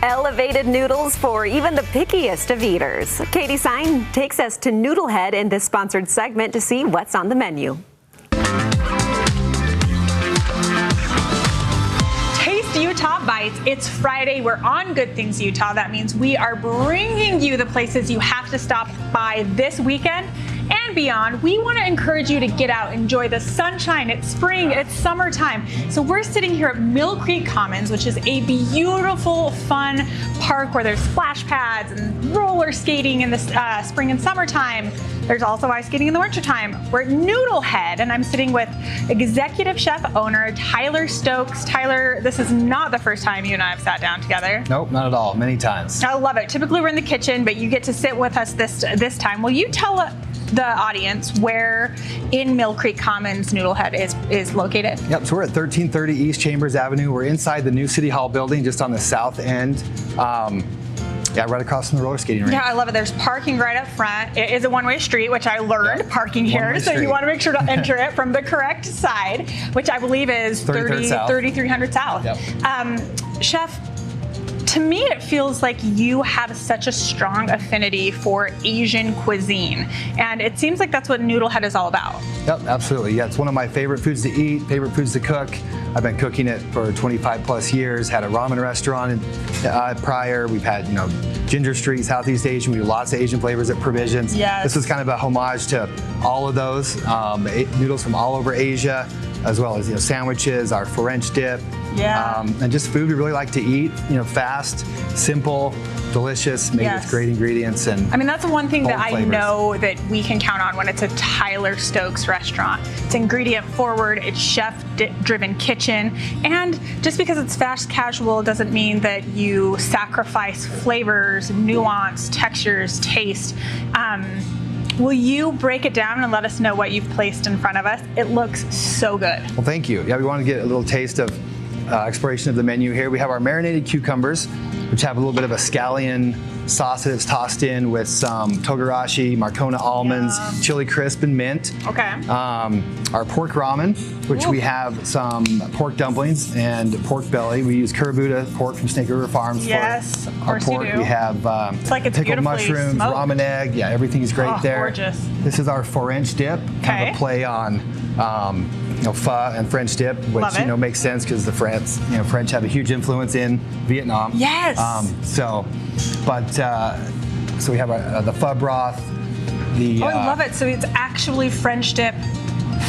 Elevated noodles for even the pickiest of eaters. Katie Sine takes us to Noodlehead in this sponsored segment to see what's on the menu. Taste Utah Bytes. It's Friday. We're on Good Things Utah. That means we are bringing you the places you have to stop by this weekend and beyond. We want to encourage you to get out, enjoy the sunshine. It's spring, it's summertime. So we're sitting here at Millcreek Commons, which is a beautiful, fun park where there's splash pads and roller skating in the spring and summertime. There's also ice skating in the wintertime. We're at Noodlehead, and I'm sitting with executive chef owner Tyler Stokes. Tyler, this is not the first time you and I have sat down together. Nope, not at all. Many times. I love it. Typically we're in the kitchen, but you get to sit with us this time. Will you tell the audience where in Millcreek Commons Noodlehead is located? Yep, so we're at 1330 East Chambers Avenue. We're inside the new City Hall building, just on the south end. Yeah, right across from the roller skating rink. Yeah, I love it. There's parking right up front. It is a one-way street, which I learned parking here. So you want to make sure to enter it from the correct side, which I believe is 3300 South. Yep. Chef, to me, it feels like you have such a strong affinity for Asian cuisine, and it seems like that's what Noodlehead is all about. Yep, absolutely. Yeah, it's one of my favorite foods to eat, favorite foods to cook. I've been cooking it for 25 plus years. Had a ramen restaurant prior. We've had, Ginger Street, Southeast Asian. We do lots of Asian flavors at Provisions. Yes. This was kind of a homage to all of those noodles from all over Asia, as well as sandwiches, our French dip. Yeah. And just food we really like to eat, fast, simple, delicious, made with great ingredients. And I mean, that's the one thing that flavors. I know that we can count on when it's a Tyler Stokes restaurant. It's ingredient forward, it's chef-driven kitchen, and just because it's fast casual doesn't mean that you sacrifice flavors, nuance, textures, taste. Will you break it down and let us know what you've placed in front of us? It looks so good. Well, thank you. Yeah, we want to get a little taste of exploration of the menu here. We have our marinated cucumbers, which have a little bit of a scallion sauce that's tossed in with some togarashi, Marcona almonds, chili crisp, and mint. Okay. Our pork ramen, which we have some pork dumplings and pork belly. We use Kurabuta pork from Snake River Farms for our pork. We have it's like it's pickled mushrooms, smoked. ramen egg. Yeah, everything's great there. Gorgeous. This is our French dip, kind of a play on pho and French dip, which makes sense because the French have a huge influence in Vietnam. Yes. So we have the pho broth. I love it. So it's actually French dip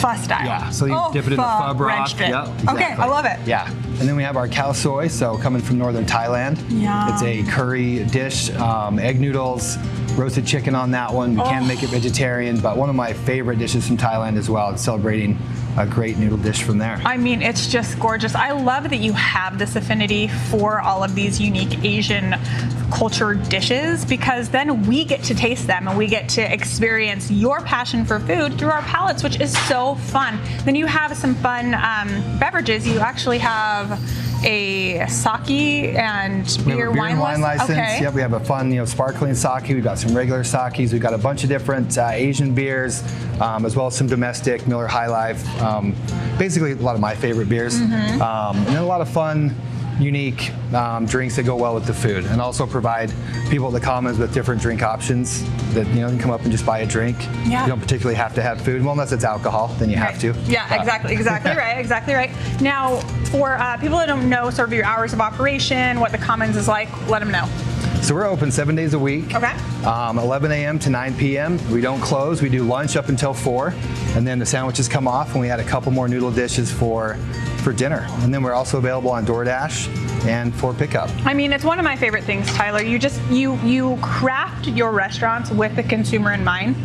pho style. Yeah. So you dip it in the pho broth. French dip. Yep, exactly. Okay, I love it. Yeah. And then we have our khao soi, so coming from northern Thailand. Yeah. It's a curry dish, egg noodles, roasted chicken on that one. We can make it vegetarian, but one of my favorite dishes from Thailand as well. It's celebrating a great noodle dish from there. I mean, it's just gorgeous. I love that you have this affinity for all of these unique Asian culture dishes, because then we get to taste them and we get to experience your passion for food through our palates, which is so fun. Then you have some fun beverages. You actually have a sake and beer wine license. Okay. Yep, we have a fun, sparkling sake. We've got some regular sakes. We've got a bunch of different Asian beers, as well as some domestic Miller High Life. Basically, a lot of my favorite beers, and then a lot of fun, unique drinks that go well with the food, and also provide people at the Commons with different drink options that you can come up and just buy a drink. Yeah. You don't particularly have to have food, well, unless it's alcohol, then you have to. Yeah, exactly right. Now, for people that don't know sort of your hours of operation, what the Commons is like, let them know. So we're open 7 days a week. Okay. 11 a.m. to 9 p.m. We don't close. We do lunch up until 4, and then the sandwiches come off, and we add a couple more noodle dishes for dinner. And then we're also available on DoorDash and for pickup. I mean, it's one of my favorite things, Tyler. You craft your restaurants with the consumer in mind,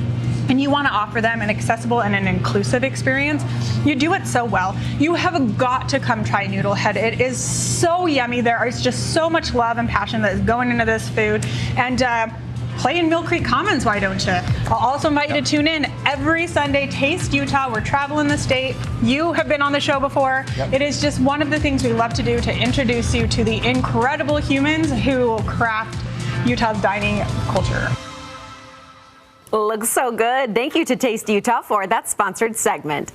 and you want to offer them an accessible and an inclusive experience. You do it so well. You have got to come try Noodlehead. It is so yummy. There is just so much love and passion that is going into this food. And play in Millcreek Commons, why don't you? I'll also invite you to tune in every Sunday, Taste Utah. We're traveling the state. You have been on the show before. It is just one of the things we love to do, to introduce you to the incredible humans who craft Utah's dining culture. Looks so good. Thank you to Taste Utah for that sponsored segment.